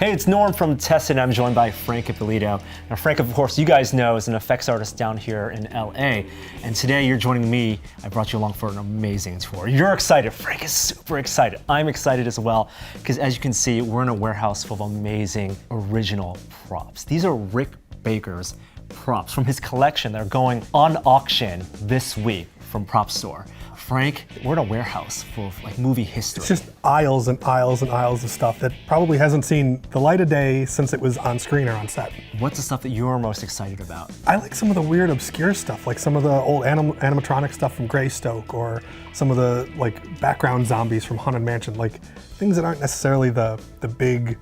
Hey, it's Norm from Test, and I'm joined by Frank Ippolito. Now, Frank, of course, you guys know, is an effects artist down here in LA. And today you're joining me. I brought you along for an amazing tour. You're excited. Frank is super excited. I'm excited as well, because as you can see, we're in a warehouse full of amazing original props. These are Rick Baker's props from his collection that are going on auction this week from Prop Store. Frank, we're in a warehouse full of like movie history. It's just aisles and aisles and aisles of stuff that probably hasn't seen the light of day since it was on screen or on set. What's the stuff that you're most excited about? I like some of the weird, obscure stuff, like some of the old animatronic stuff from Greystoke, or some of the like background zombies from Haunted Mansion, like things that aren't necessarily the big,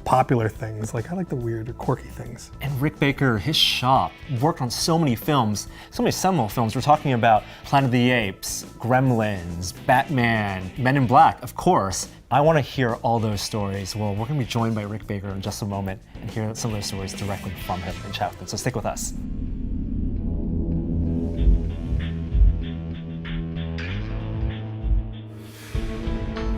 popular things. Like I like the weird or quirky things. And Rick Baker, his shop, worked on so many films, so many seminal films. We're talking about Planet of the Apes, Gremlins, Batman, Men in Black, of course. I want to hear all those stories. Well, we're going to be joined by Rick Baker in just a moment and hear some of those stories directly from him and chat with him. So stick with us.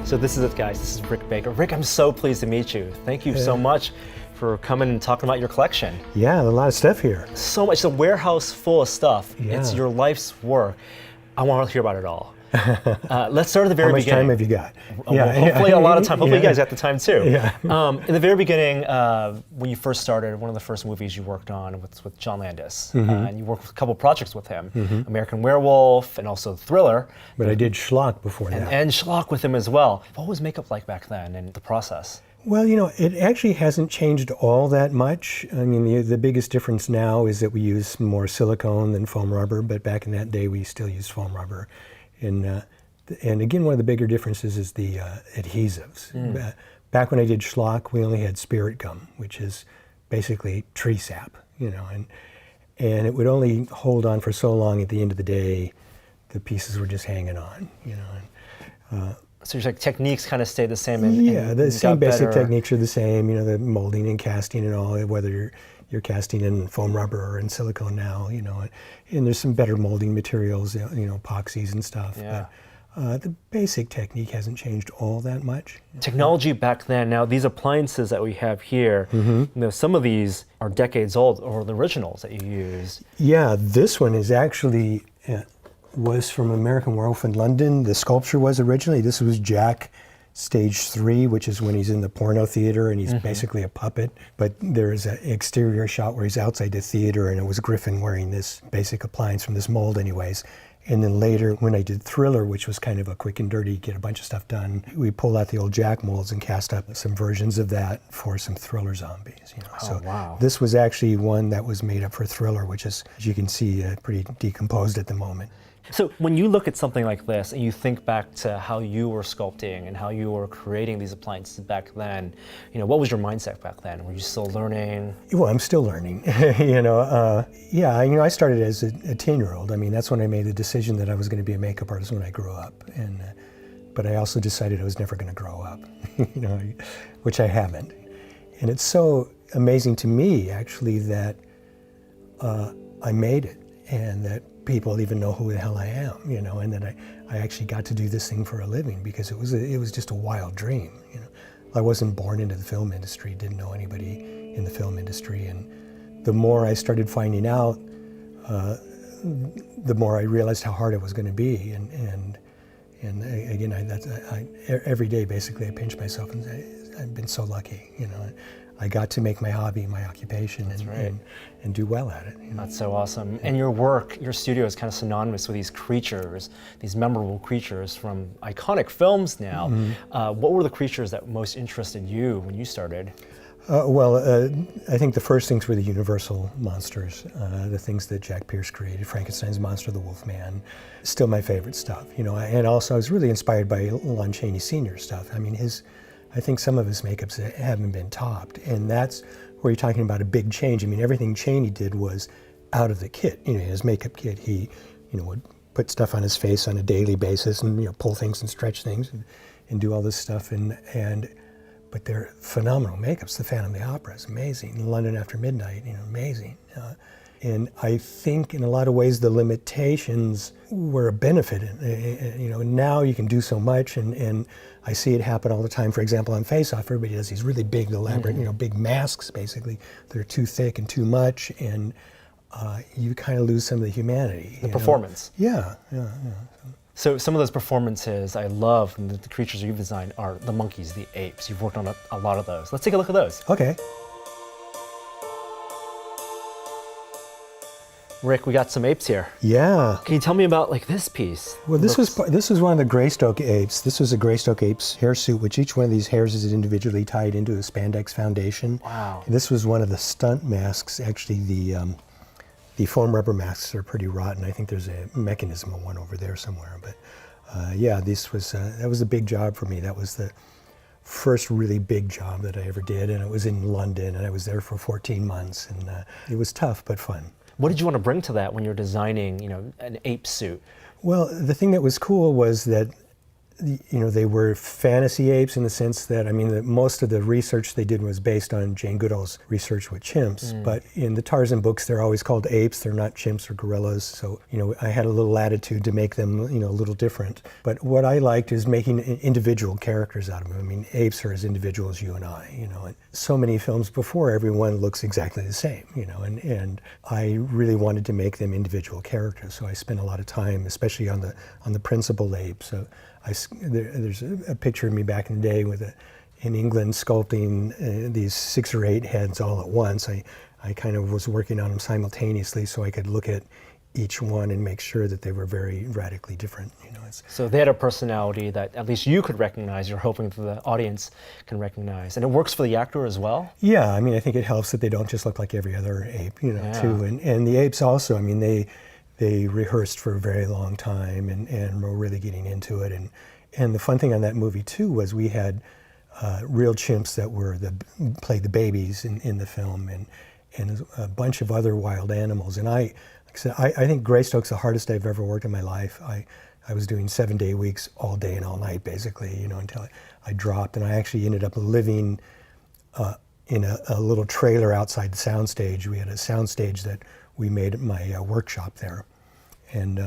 So this is it, guys. This is Rick Baker. Rick, I'm so pleased to meet you. Thank you so much for coming and talking about your collection. Yeah, a lot of stuff here. So much. It's a warehouse full of stuff. Yeah. It's your life's work. I want to hear about it all. Let's start at the very beginning. How much time have you got? Hopefully a lot of time. Hopefully you guys got the time too. Yeah. In the very beginning, when you first started, one of the first movies you worked on was with John Landis. And you worked with a couple projects with him, American Werewolf and also Thriller. But I did Schlock before that. And Schlock with him as well. What was makeup like back then and the process? Well, it actually hasn't changed all that much. I mean, the biggest difference now is that we use more silicone than foam rubber, but back in that day we still used foam rubber. And again, one of the bigger differences is the adhesives. Back when I did Schlock, we only had spirit gum, which is basically tree sap, and it would only hold on for so long. At the end of the day, the pieces were just hanging on, So your techniques kind of stayed the same? The same basic techniques are the same, the molding and casting and all, whether you're casting in foam rubber or in silicone now, and there's some better molding materials, epoxies and stuff. Yeah. But the basic technique hasn't changed all that much. Technology back then, now these appliances that we have here, some of these are decades old, or the originals that you use. Yeah, this one is actually, was from American Werewolf in London. The sculpture was originally, this was Jack Stage 3, which is when he's in the porno theater and he's basically a puppet. But there is an exterior shot where he's outside the theater, and it was Griffin wearing this basic appliance from this mold anyways. And then later, when I did Thriller, which was kind of a quick and dirty, get a bunch of stuff done, we pulled out the old Jack molds and cast up some versions of that for some Thriller zombies. Oh, wow. This was actually one that was made up for Thriller, which is, as you can see, pretty decomposed at the moment. So when you look at something like this and you think back to how you were sculpting and how you were creating these appliances back then, what was your mindset back then? Were you still learning? Well, I'm still learning. I started as a 10-year-old. I mean, that's when I made the decision that I was going to be a makeup artist when I grew up. But I also decided I was never going to grow up, which I haven't. And it's so amazing to me, actually, that I made it and that people even know who the hell I am, and that I actually got to do this thing for a living, because it was just a wild dream. I wasn't born into the film industry, didn't know anybody in the film industry, and the more I started finding out, the more I realized how hard it was going to be, and again, every day basically I pinch myself and say, I've been so lucky, I got to make my hobby my occupation and do well at it. That's so awesome. And your work, your studio is kind of synonymous with these creatures, these memorable creatures from iconic films now. What were the creatures that most interested you when you started? I think the first things were the Universal monsters, the things that Jack Pierce created, Frankenstein's monster, the Wolfman, still my favorite stuff. And also I was really inspired by Lon Chaney Sr. stuff. I mean, I think some of his makeups haven't been topped, and that's where you're talking about a big change. I mean, everything Chaney did was out of the kit. His makeup kit, he, would put stuff on his face on a daily basis and, pull things and stretch things and do all this stuff. But they're phenomenal makeups. The Phantom of the Opera is amazing. London After Midnight, amazing. And I think in a lot of ways the limitations were a benefit. Now you can do so much, and I see it happen all the time. For example, on Face Off, everybody does these really big, elaborate, big masks, basically. They're too thick and too much, and you kind of lose some of the humanity. The performance. Yeah. So some of those performances I love from the creatures you've designed are the monkeys, the apes. You've worked on a lot of those. Let's take a look at those. Okay. Rick, we got some apes here. Yeah. Can you tell me about this piece? Well, this was one of the Greystoke apes. This was a Greystoke ape's hair suit, which each one of these hairs is individually tied into a spandex foundation. Wow. And this was one of the stunt masks. Actually, the foam rubber masks are pretty rotten. I think there's a mechanism of one over there somewhere. But yeah, that was a big job for me. That was the first really big job that I ever did, and it was in London, and I was there for 14 months, and it was tough but fun. What did you want to bring to that when you're designing, an ape suit? Well, the thing that was cool was that, they were fantasy apes in the sense that, most of the research they did was based on Jane Goodall's research with chimps. But in the Tarzan books, they're always called apes. They're not chimps or gorillas. So, I had a little latitude to make them, a little different. But what I liked is making individual characters out of them. Apes are as individual as you and I, And so many films before, everyone looks exactly the same, and I really wanted to make them individual characters. So I spent a lot of time, especially on the principal ape. So there's a picture of me back in the day in England sculpting these 6 or 8 heads all at once. I kind of was working on them simultaneously so I could look at each one and make sure that they were very radically different. So they had a personality that at least you could recognize. You're hoping that the audience can recognize. And it works for the actor as well? Yeah, I think it helps that they don't just look like every other ape, too. And the apes also, they rehearsed for a very long time and were really getting into it. And the fun thing on that movie, too, was we had real chimps that played the babies in the film, and a bunch of other wild animals. And I think Greystoke's the hardest I've ever worked in my life. I was doing 7-day weeks all day and all night, basically, until I dropped. And I actually ended up living in a little trailer outside the soundstage. We had a soundstage that we made at my workshop there. And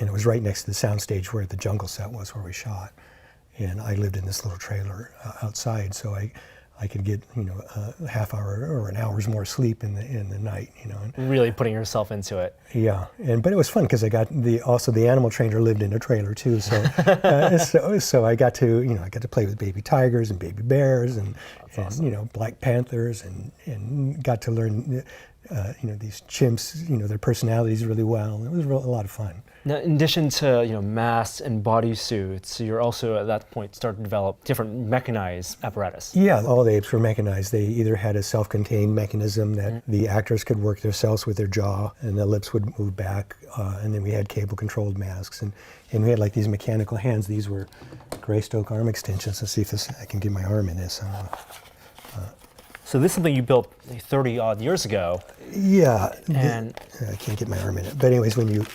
it was right next to the soundstage where the jungle set was, where we shot. And I lived in this little trailer outside, so I could get a half hour or an hour's more sleep in the night. Really putting yourself into it. Yeah, but it was fun because I got the animal trainer lived in a trailer too. So so I got to play with baby tigers and baby bears and black panthers and got to learn these chimps their personalities really well. It was a lot of fun. Now, in addition to masks and bodysuits, you're also at that point starting to develop different mechanized apparatus. Yeah, all the apes were mechanized. They either had a self-contained mechanism that the actors could work themselves with their jaw, and the lips would move back, and then we had cable-controlled masks, and we had these mechanical hands. These were Greystoke arm extensions. Let's see if I can get my arm in this. So this is something you built 30 odd years ago. Yeah, and I can't get my arm in it. But anyways, when you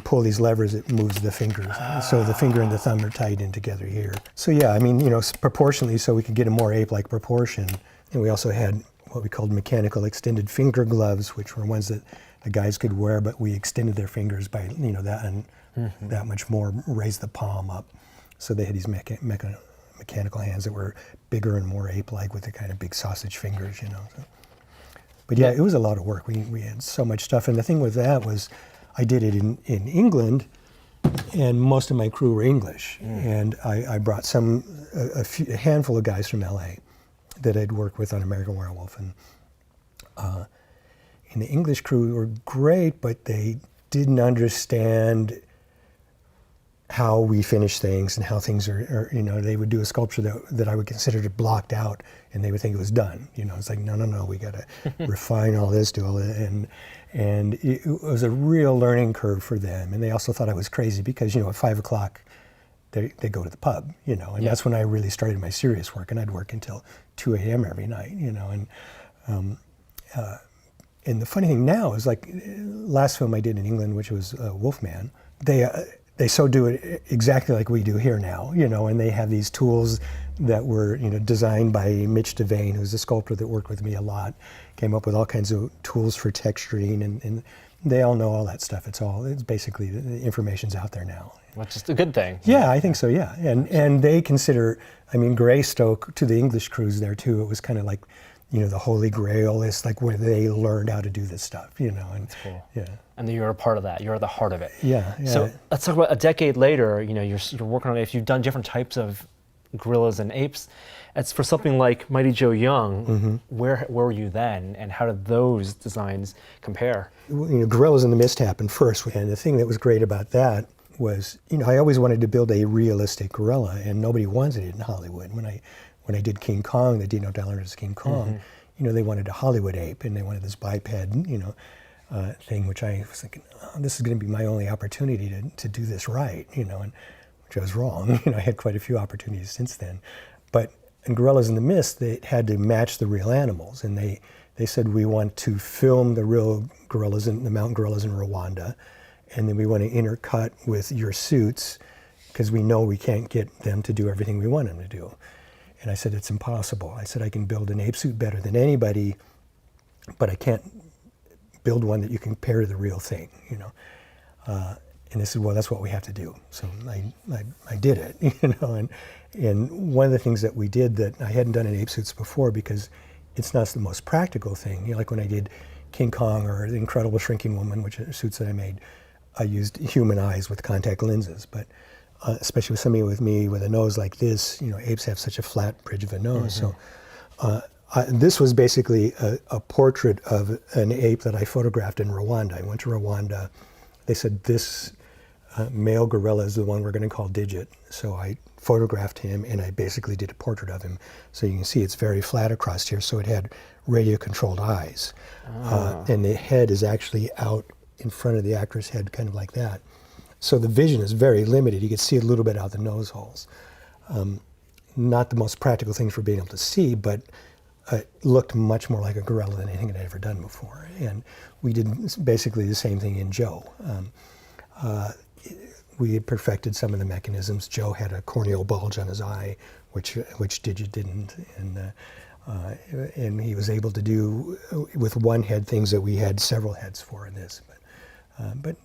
pull these levers, it moves the fingers. So the finger and the thumb are tied in together here. So yeah, proportionally, so we could get a more ape-like proportion. And we also had what we called mechanical extended finger gloves, which were ones that the guys could wear, but we extended their fingers by that and that much more, raised the palm up. So they had these mechanical hands that were bigger and more ape-like with the kind of big sausage fingers, So. But yeah, it was a lot of work. We had so much stuff. And the thing with that was I did it in England, and most of my crew were English. And I brought a handful of guys from LA that I'd worked with on American Werewolf. And the English crew were great, but they didn't understand how we finish things and how things are they would do a sculpture that I would consider to blocked out, and they would think it was done. It's like, no, we got to refine all this, do all that. And it was a real learning curve for them. And they also thought I was crazy because, at 5 o'clock, they go to the pub, and that's when I really started my serious work, and I'd work until 2 a.m. every night, and the funny thing now is last film I did in England, which was Wolfman, they so do it exactly like we do here now, and they have these tools that were, designed by Mitch Devane, who's a sculptor that worked with me a lot, came up with all kinds of tools for texturing, and they all know all that stuff. It's basically, the information's out there now. Which is a good thing. Yeah, I think so, yeah. And they consider, Greystoke, to the English crews there too, it was kind of like, the Holy Grail. It's like where they learned how to do this stuff, and That's cool. Yeah. And you're a part of that. You're at the heart of it. Yeah. So let's talk about a decade later. You're working on it. If you've done different types of gorillas and apes, it's for something like Mighty Joe Young. Mm-hmm. Where were you then, and how did those designs compare? Gorillas in the Mist happened first, and the thing that was great about that was, I always wanted to build a realistic gorilla, and nobody wanted it in Hollywood. When I did King Kong, the Dino De Laurentiis King Kong, they wanted a Hollywood ape, and they wanted this biped, thing, which I was thinking, this is going to be my only opportunity to do this right, and which I was wrong. I had quite a few opportunities since then. But in Gorillas in the Mist, they had to match the real animals, and they said, we want to film the real gorillas, the mountain gorillas in Rwanda, and then we want to intercut with your suits, because we know we can't get them to do everything we want them to do. And I said, it's impossible. I said, I can build an ape suit better than anybody, but I can't build one that you can compare to the real thing, And they said, well, that's what we have to do. So I did it, and one of the things that we did that I hadn't done in ape suits before, because it's not the most practical thing. Like when I did King Kong or The Incredible Shrinking Woman, which are suits that I made, I used human eyes with contact lenses, but especially with somebody with me with a nose like this, apes have such a flat bridge of a nose. So this was basically a portrait of an ape that I photographed in Rwanda. I went to Rwanda. They said, this male gorilla is the one we're going to call Digit. So I photographed him, and I basically did a portrait of him. So you can see it's very flat across here. So it had radio-controlled eyes. And the head is actually out in front of the actor's head, kind of like that. So the vision is very limited. You can see a little bit out the nose holes. Not the most practical things for being able to see, but it looked much more like a gorilla than anything I'd ever done before. And we did basically the same thing in Joe. We had perfected some of the mechanisms. Joe had a corneal bulge on his eye, which Digit didn't. And he was able to do with one head things that we had several heads for in this. But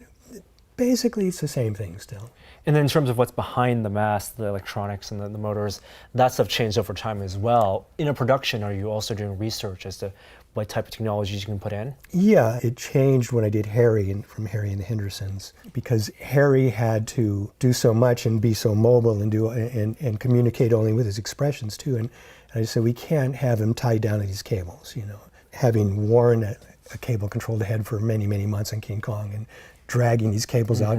basically, it's the same thing still. And then in terms of what's behind the mask, the electronics and the motors, that stuff changed over time as well. In a production, are you also doing research as to what type of technologies you can put in? Yeah, it changed when I did Harry from Harry and the Hendersons, because Harry had to do so much and be so mobile and communicate only with his expressions too. And I said, we can't have him tied down to these cables. Having worn a cable-controlled head for many, many months on King Kong and dragging these cables out,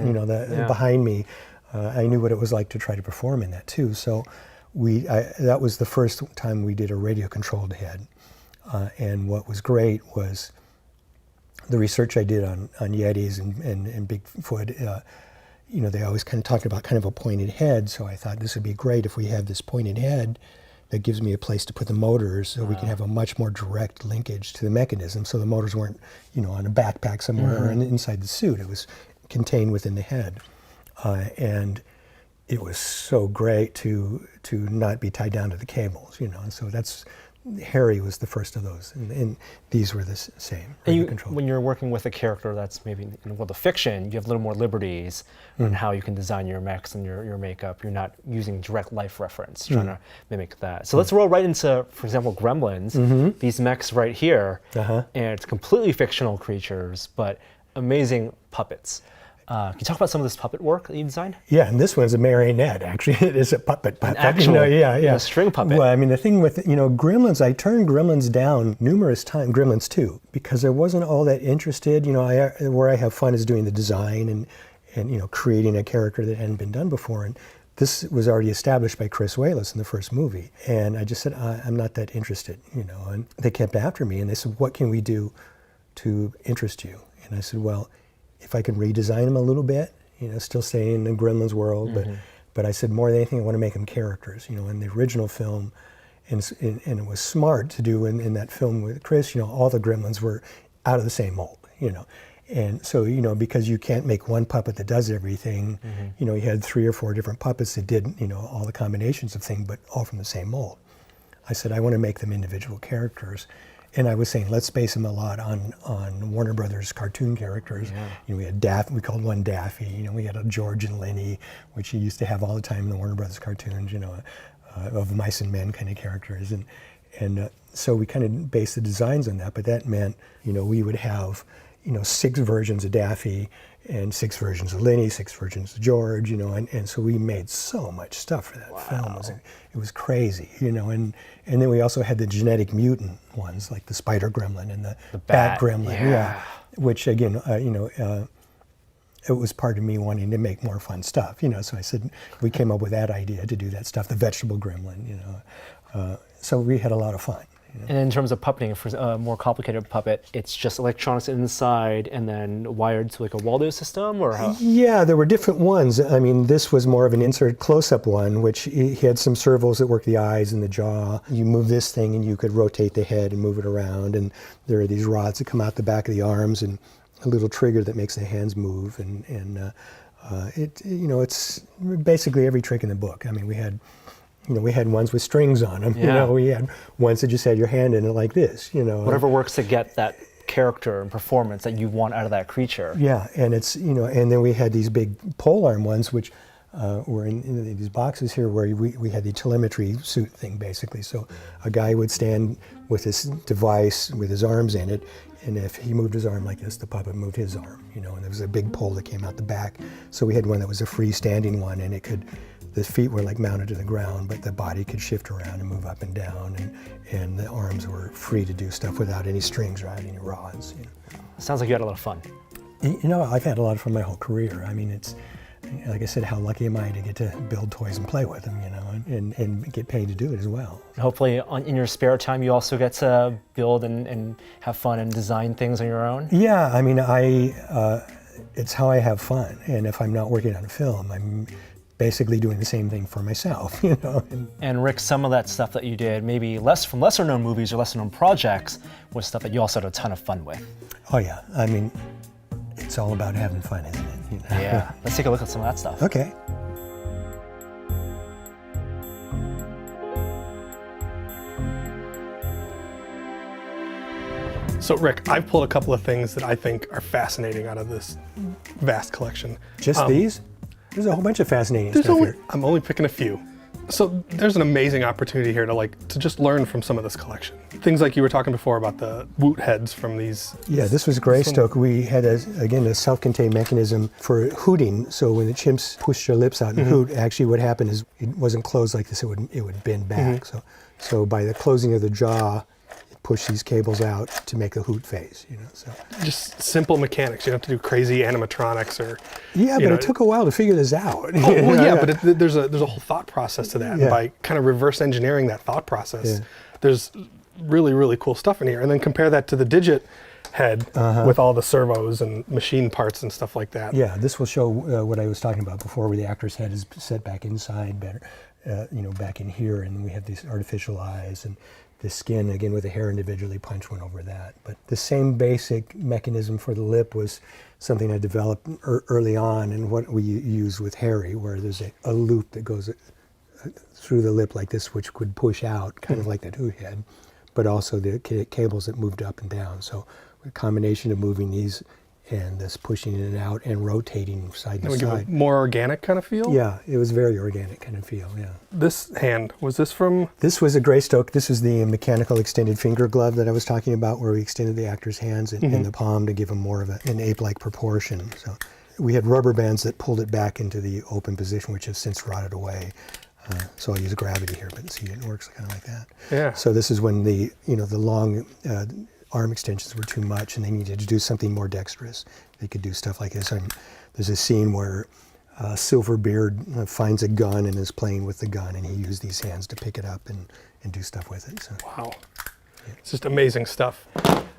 behind me, I knew what it was like to try to perform in that too. So that was the first time we did a radio-controlled head. And what was great was the research I did on Yetis and Bigfoot. They always kind of talked about kind of a pointed head. So I thought this would be great if we have this pointed head that gives me a place to put the motors, so we can have a much more direct linkage to the mechanism. So the motors weren't, on a backpack somewhere or inside the suit. It was contained within the head. And it was so great to not be tied down to the cables, And so Harry was the first of those, and these were the same. When you're working with a character that's maybe in the world of fiction, you have a little more liberties on how you can design your mechs and your makeup. You're not using direct life reference, trying to mimic that. So let's roll right into, for example, Gremlins. These mechs right here, and it's completely fictional creatures, but amazing puppets. Can you talk about some of this puppet work that you designed? Yeah, and this one's a marionette. Actually, it is a puppet. An actual yeah. String puppet. Well, the thing with Gremlins, I turned Gremlins down numerous times. Gremlins 2, because I wasn't all that interested. Where I have fun is doing the design and creating a character that hadn't been done before. And this was already established by Chris Walas in the first movie. And I just said, I'm not that interested. And they kept after me, and they said, what can we do to interest you? And I said, well, if I can redesign them a little bit, still stay in the Gremlins world, but I said more than anything, I want to make them characters. In the original film, and it was smart to do in that film with Chris. All the Gremlins were out of the same mold. And so, because you can't make one puppet that does everything, you had 3 or 4 different puppets that did, all the combinations of things, but all from the same mold. I said, I want to make them individual characters. And I was saying, let's base them a lot on Warner Brothers cartoon characters. Yeah. We had Daffy, we called one Daffy. We had a George and Lenny, which you used to have all the time in the Warner Brothers cartoons, of mice and men kind of characters. And so we kind of based the designs on that, but that meant, we would have 6 versions of Daffy and 6 versions of Lenny, 6 versions of George, and so we made so much stuff for that film. It was crazy, and then we also had the genetic mutant ones, like the spider gremlin and the bat gremlin, which again, it was part of me wanting to make more fun stuff, so I said, we came up with that idea to do that stuff, the vegetable gremlin, so we had a lot of fun. And in terms of puppeting, for a more complicated puppet, it's just electronics inside and then wired to like a Waldo system, or how? Yeah, there were different ones. I mean, this was more of an insert close-up one, which he had some servos that worked the eyes and the jaw. You move this thing and you could rotate the head and move it around, and there are these rods that come out the back of the arms and a little trigger that makes the hands move, and it's basically every trick in the book. I mean, we had ones with strings on them. We had ones that just had your hand in it like this. Whatever works to get that character and performance that you want out of that creature. Yeah, and it's and then we had these big pole arm ones, which were in these boxes here, where we had the telemetry suit thing basically. So a guy would stand with this device with his arms in it, and if he moved his arm like this, the puppet moved his arm. And there was a big pole that came out the back. So we had one that was a freestanding one, and the feet were like mounted to the ground, but the body could shift around and move up and down, and the arms were free to do stuff without any strings or any rods. Sounds like you had a lot of fun. I've had a lot of fun my whole career. I mean, it's, like I said, how lucky am I to get to build toys and play with them, and get paid to do it as well. Hopefully in your spare time you also get to build and have fun and design things on your own? Yeah, I mean, it's how I have fun, and if I'm not working on a film, I'm basically doing the same thing for myself, And Rick, some of that stuff that you did, maybe from lesser known movies or lesser known projects, was stuff that you also had a ton of fun with. Oh yeah, I mean, it's all about having fun, isn't it? Yeah, let's take a look at some of that stuff. Okay. So Rick, I've pulled a couple of things that I think are fascinating out of this vast collection. Just these? There's a whole bunch of fascinating stuff here. I'm only picking a few. So there's an amazing opportunity here to just learn from some of this collection. Things like you were talking before about the woot heads from these. Yeah, this was Greystoke. We had, a self-contained mechanism for hooting. So when the chimps pushed their lips out and hoot, actually what happened is it wasn't closed like this, it would bend back. So by the closing of the jaw, push these cables out to make a hoot phase, so. Just simple mechanics. You don't have to do crazy animatronics or. Yeah, but it took a while to figure this out. Oh, well, yeah, but there's a whole thought process to that. Yeah. And by kind of reverse engineering that thought process, there's really, really cool stuff in here. And then compare that to the digit head with all the servos and machine parts and stuff like that. Yeah, this will show what I was talking about before, where the actor's head is set back inside better, back in here, and we have these artificial eyes, and the skin, again, with the hair individually punched went over that. But the same basic mechanism for the lip was something I developed early on, and what we use with Harry, where there's a loop that goes through the lip like this, which would push out, kind of like that hoot head, but also the cables that moved up and down. So a combination of moving these and this pushing in and out and rotating side to side. More organic kind of feel? Yeah, it was very organic kind of feel, yeah. This hand, was this from? This was a Greystoke. This was the mechanical extended finger glove that I was talking about, where we extended the actor's hands in the palm to give him more of an ape-like proportion. So we had rubber bands that pulled it back into the open position, which has since rotted away. So I'll use gravity here, but see, it works kind of like that. Yeah. So this is when the long arm extensions were too much, and they needed to do something more dexterous. They could do stuff like this. There's a scene where Silverbeard finds a gun and is playing with the gun, and he used these hands to pick it up and do stuff with it. So. Wow. It's just amazing stuff.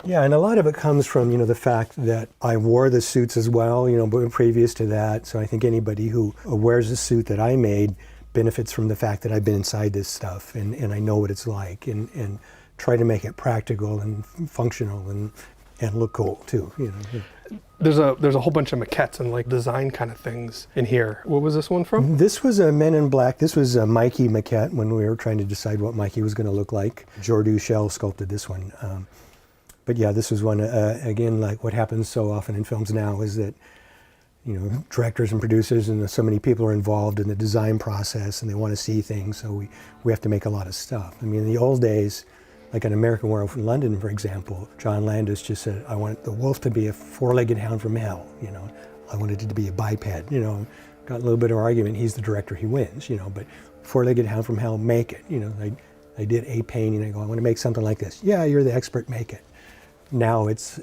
Yeah, and a lot of it comes from, the fact that I wore the suits as well, but previous to that. So I think anybody who wears a suit that I made benefits from the fact that I've been inside this stuff, and I know what it's like, and try to make it practical and functional and look cool too. there's a whole bunch of maquettes and like design kind of things in here. What was this one from? This was a Men in Black. This was a Mikey maquette when we were trying to decide what Mikey was going to look like. Jordu Shell sculpted this one. But yeah, this was one, again, like what happens so often in films now is that, you know, directors and producers and so many people are involved in the design process and they want to see things, so we have to make a lot of stuff. I mean, in the old days, like an American Werewolf in London, for example, John Landis just said, I want the wolf to be a four-legged hound from hell, you know. I wanted it to be a biped, you know. Got a little bit of argument, he's the director, he wins, you know, but four-legged hound from hell, make it, you know. I did a painting, I go, I want to make something like this. Yeah, you're the expert, make it. Now it's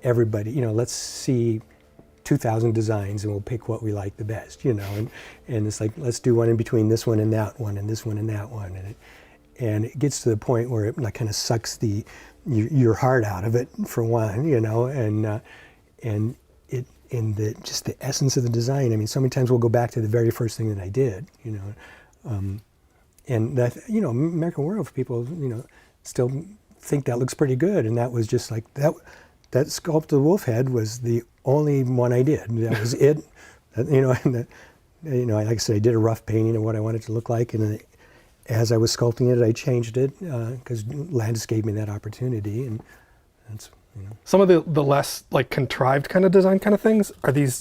everybody, you know, let's see 2,000 designs and we'll pick what we like the best, you know, and it's like, let's do one in between this one and that one and this one and that one. And it gets to the point where it like kind of sucks your heart out of it for one, you know, and just the essence of the design. I mean, so many times we'll go back to the very first thing that I did, you know, and that, you know, American Werewolf people, you know, still think that looks pretty good, and that was just like that sculpted wolf head was the only one I did. That was it, you know. And you know, like I said, I did a rough painting of what I wanted it to look like, and then as I was sculpting it, I changed it because Landis gave me that opportunity, and that's, you know. Some of the less like contrived kind of design kind of things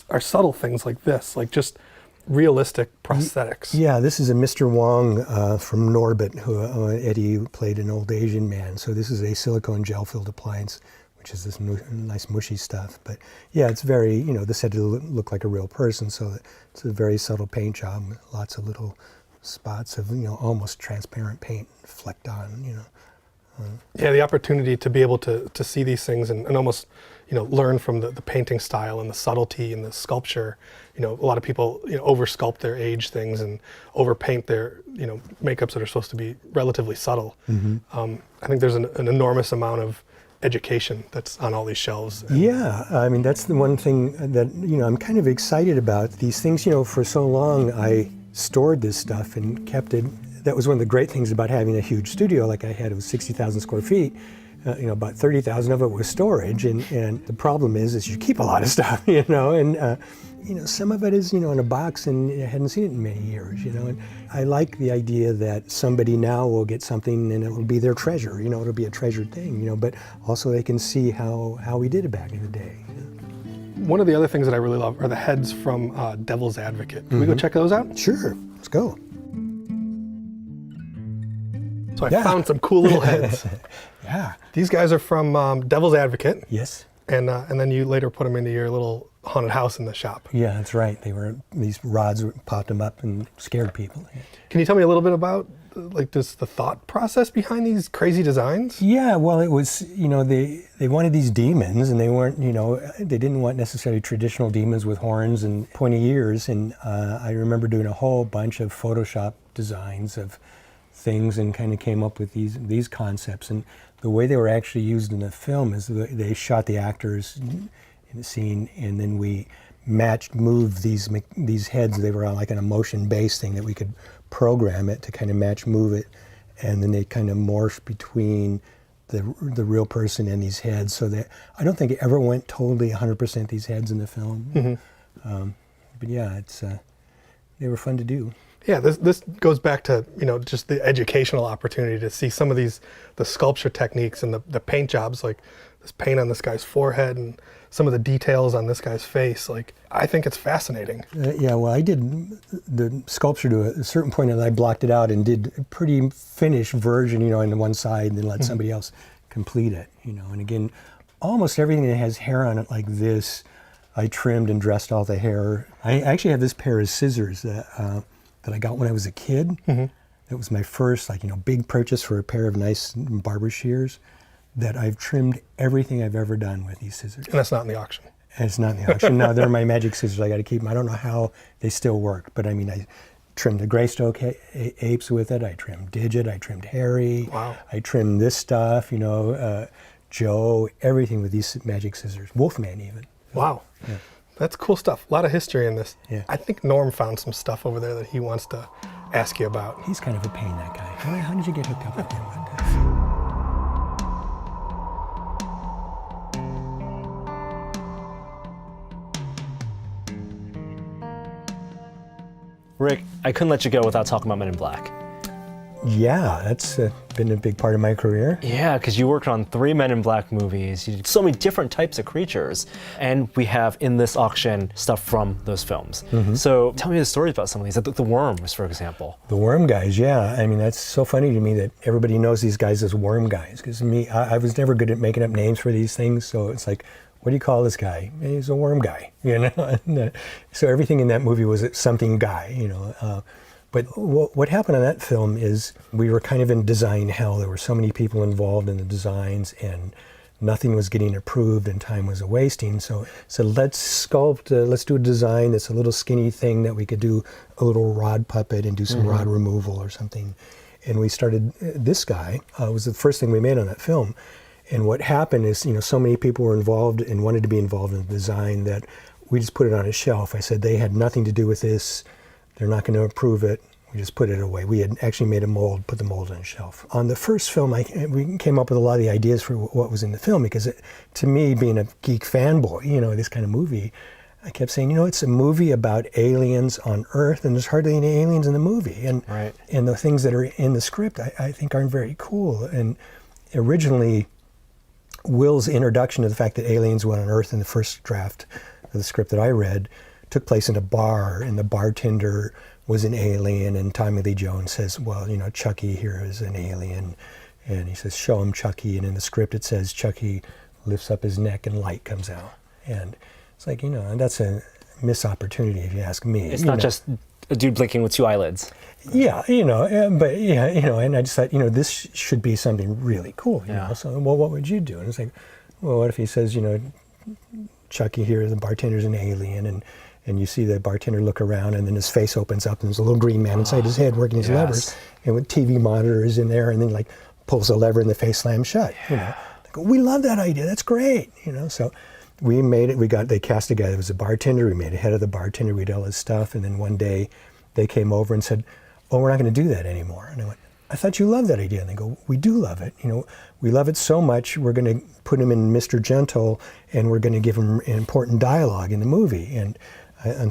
are subtle things like this, like just realistic prosthetics. Yeah, this is a Mr. Wong from Norbit, who Eddie played an old Asian man. So this is a silicone gel-filled appliance, which is this nice mushy stuff. But yeah, it's very, you know, this had to look like a real person, so it's a very subtle paint job, lots of little spots of, you know, almost transparent paint flecked on, you know. Yeah, the opportunity to be able to see these things and almost, you know, learn from the painting style and the subtlety and the sculpture. You know, a lot of people, you know, over sculpt their age things and over paint their, you know, makeups that are supposed to be relatively subtle. Mm-hmm. I think there's an enormous amount of education that's on all these shelves. Yeah, I mean, that's the one thing that, you know, I'm kind of excited about. These things, you know, for so long I stored this stuff and kept it. That was one of the great things about having a huge studio like I had. It was 60,000 square feet. You know, about 30,000 of it was storage, and the problem is you keep a lot of stuff, you know, and you know, some of it is, you know, in a box and I hadn't seen it in many years, you know, and I like the idea that somebody now will get something and it will be their treasure, you know, it'll be a treasured thing, you know, but also they can see how we did it back in the day. You know? One of the other things that I really love are the heads from Devil's Advocate. Can we go check those out? Sure, let's go. So I found some cool little heads. Yeah. These guys are from Devil's Advocate. Yes. And then you later put them into your little haunted house in the shop. Yeah, that's right. They were, these rods popped them up and scared people. Can you tell me a little bit about like just the thought process behind these crazy designs? Yeah, well, it was, you know, they wanted these demons, and they weren't, you know, they didn't want necessarily traditional demons with horns and pointy ears. And I remember doing a whole bunch of Photoshop designs of things and kind of came up with these concepts. And the way they were actually used in the film is they shot the actors in the scene, and then we moved these heads. They were on like an emotion-based thing that we could program it to kind of move it, and then they kind of morphed between the real person and these heads. So that I don't think it ever went totally 100% these heads in the film. Mm-hmm. But yeah, they were fun to do. Yeah, this goes back to, you know, just the educational opportunity to see some of the sculpture techniques and the paint jobs, like this paint on this guy's forehead and some of the details on this guy's face. Like, I think it's fascinating. Yeah, well, I did the sculpture to a certain point, and I blocked it out and did a pretty finished version, you know, on the one side, and then let somebody else complete it, you know. And again, almost everything that has hair on it like this, I trimmed and dressed all the hair. I actually have this pair of scissors that I got when I was a kid. Mm-hmm. That was my first, like, you know, big purchase for a pair of nice barber shears that I've trimmed everything I've ever done with these scissors. And that's not in the auction. And it's not in the auction. No, they're my magic scissors. I got to keep them. I don't know how they still work, but I mean, I trimmed the Greystoke apes with it. I trimmed Digit. I trimmed Harry. Wow. I trimmed this stuff, you know, Joe, everything with these magic scissors. Wolfman even. Wow. Yeah. That's cool stuff. A lot of history in this. Yeah. I think Norm found some stuff over there that he wants to ask you about. He's kind of a pain, that guy. How did you get hooked up with him? Rick, I couldn't let you go without talking about Men in Black. Yeah, that's been a big part of my career. Yeah, because you worked on 3 Men in Black movies. You did so many different types of creatures. And we have in this auction stuff from those films. So tell me the stories about some of these. The worms, for example. The worm guys, yeah. I mean, that's so funny to me that everybody knows these guys as worm guys. Because I was never good at making up names for these things. So it's like, what do you call this guy? He's a worm guy, you know? And, so everything in that movie was something guy, you know. But what happened on that film is we were kind of in design hell. There were so many people involved in the designs and nothing was getting approved and time was wasting. So let's sculpt, let's do a design that's a little skinny thing that we could do a little rod puppet and do some rod removal or something. And we started, this guy was the first thing we made on that film. And what happened is, you know, so many people were involved and wanted to be involved in the design that we just put it on a shelf. I said they had nothing to do with this. They're not going to approve it. We just put it away. We had actually made a mold, put the mold on a shelf. On the first film, we came up with a lot of the ideas for what was in the film because to me, being a geek fanboy, you know, this kind of movie, I kept saying, you know, it's a movie about aliens on Earth and there's hardly any aliens in the movie. And the things that are in the script, I think aren't very cool. And originally, Will's introduction to the fact that aliens went on Earth in the first draft of the script that I read took place in a bar, and the bartender was an alien, and Tommy Lee Jones says, well, you know, Chucky here is an alien, and he says, show him Chucky, and in the script it says Chucky lifts up his neck and light comes out. And it's like, you know, and that's a missed opportunity if you ask me. It's not just a dude blinking with 2 eyelids. Yeah, you know, but yeah, you know, and I just thought, you know, this should be something really cool, you know, so, well, what would you do? And it's like, well, what if he says, you know, Chucky here, the bartender's an alien, and you see the bartender look around and then his face opens up and there's a little green man inside his head working his levers, and with TV monitors in there, and then like pulls a lever and the face slams shut, you know. Like, we love that idea, that's great, you know, so we made it, they cast a guy that was a bartender, we made a head of the bartender, we did all his stuff, and then one day they came over and said, oh, we're not going to do that anymore. And I went, I thought you loved that idea. And they go, we do love it. You know, we love it so much, we're going to put him in Mr. Gentle, and we're going to give him important dialogue in the movie. And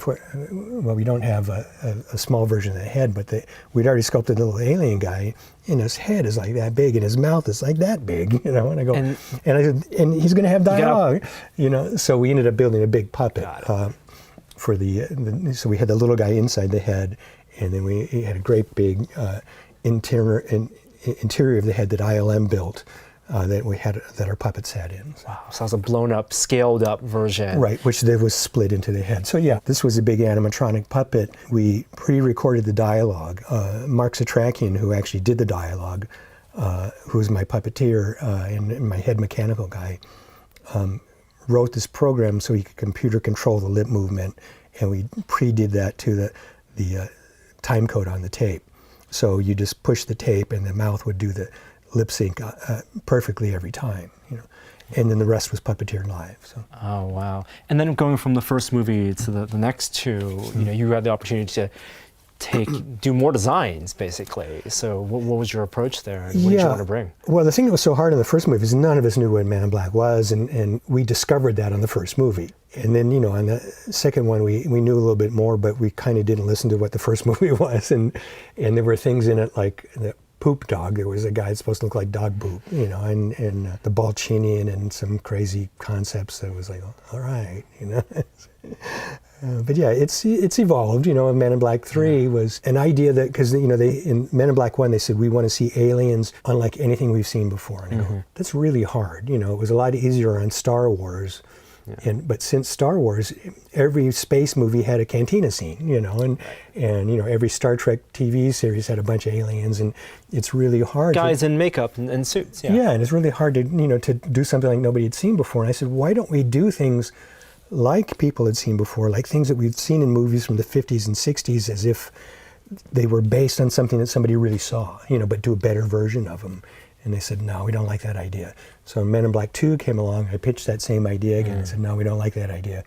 well, we don't have a small version of the head, but we'd already sculpted a little alien guy, and his head is like that big, and his mouth is like that big, you know. And I go, and I said, and he's going to have dialogue, you know. So we ended up building a big puppet for so we had the little guy inside the head, and then we had a great big interior of the head that ILM built. That our puppets had in. Wow, so it's a blown up, scaled up version. Right, which then was split into the head. So yeah, this was a big animatronic puppet. We pre-recorded the dialogue. Mark Satrakian, who actually did the dialogue, who's my puppeteer and my head mechanical guy, wrote this program so he could computer control the lip movement, and we pre-did that to the time code on the tape. So you just push the tape and the mouth would do the lip sync perfectly every time, you know, and then the rest was puppeteered live. So. Oh wow! And then going from the first movie to the next 2, you know, you had the opportunity to do more designs, basically. So what was your approach there, and what did you want to bring? Well, the thing that was so hard in the first movie is none of us knew what Man in Black was, and we discovered that on the first movie. And then, you know, on the second one, we knew a little bit more, but we kind of didn't listen to what the first movie was, and there were things in it like the poop dog. There was a guy that's supposed to look like dog poop, you know, and the Balchinian and some crazy concepts that was like, all right, you know. But yeah, it's evolved, you know. Men in Black 3 was an idea that, because, you know, in Men in Black 1, they said, we want to see aliens unlike anything we've seen before. And I go, that's really hard. You know, it was a lot easier on Star Wars. Yeah. But since Star Wars, every space movie had a cantina scene, you know, and you know, every Star Trek TV series had a bunch of aliens, and it's really hard. Guys in makeup and suits. Yeah, and it's really hard to, you know, to do something like nobody had seen before. And I said, why don't we do things like people had seen before, like things that we've seen in movies from the 50s and 60s, as if they were based on something that somebody really saw, you know, but do a better version of them. And they said, no, we don't like that idea. So Men in Black 2 came along, I pitched that same idea again, and said, no, we don't like that idea.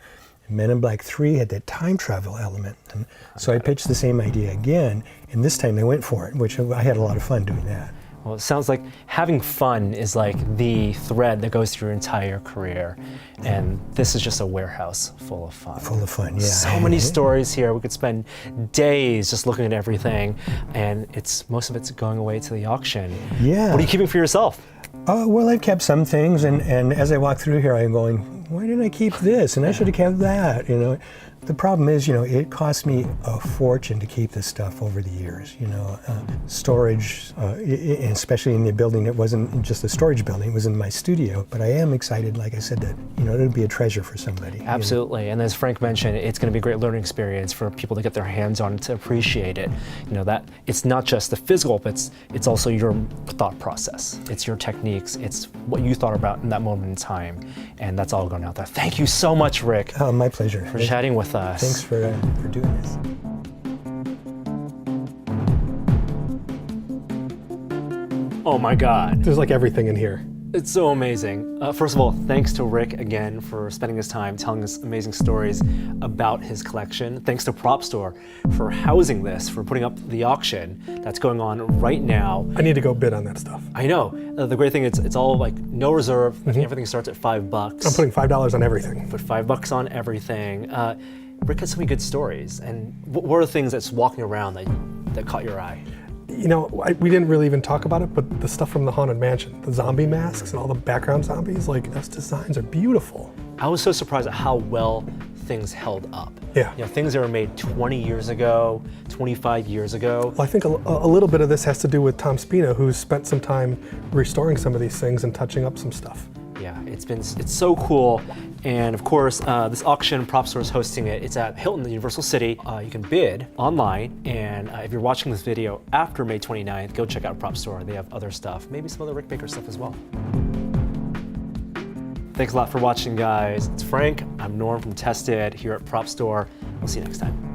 And Men in Black 3 had that time travel element. And so I pitched the same idea again, and this time they went for it, which I had a lot of fun doing that. Well, it sounds like having fun is like the thread that goes through your entire career. And this is just a warehouse full of fun. Full of fun, yeah. So many stories here. We could spend days just looking at everything. And most of it's going away to the auction. Yeah. What are you keeping for yourself? Well, I've kept some things, and as I walk through here, I'm going, why didn't I keep this? And I should have kept that, you know. The problem is, you know, it cost me a fortune to keep this stuff over the years, you know. Storage, especially in the building, it wasn't just a storage building, it was in my studio. But I am excited, like I said, that, you know, it'll be a treasure for somebody. Absolutely, and as Frank mentioned, it's going to be a great learning experience for people to get their hands on it, to appreciate it. You know, that it's not just the physical, but it's also your thought process. It's your techniques, it's what you thought about in that moment in time, and that's all going out there. Thank you so much, Rick. Oh, my pleasure. For chatting with us. Thanks for doing this. Oh my God. There's like everything in here. It's so amazing. First of all, thanks to Rick again for spending his time telling us amazing stories about his collection. Thanks to Prop Store for housing this, for putting up the auction that's going on right now. I need to go bid on that stuff. I know. The great thing is it's all like no reserve. Everything starts at $5. I'm putting $5 on everything. Put $5 on everything. Rick has so many good stories. And what are the things that's walking around that caught your eye? You know, we didn't really even talk about it, but the stuff from the Haunted Mansion, the zombie masks and all the background zombies, like those designs are beautiful. I was so surprised at how well things held up. Yeah. You know, things that were made 20 years ago, 25 years ago. Well, I think a little bit of this has to do with Tom Spina, who's spent some time restoring some of these things and touching up some stuff. Yeah, it's so cool. And of course, this auction, Prop Store is hosting it. It's at Hilton, the Universal City. You can bid online, and if you're watching this video after May 29th, go check out Prop Store. They have other stuff, maybe some other Rick Baker stuff as well. Thanks a lot for watching, guys. It's Frank. I'm Norm from Tested here at Prop Store. We'll see you next time.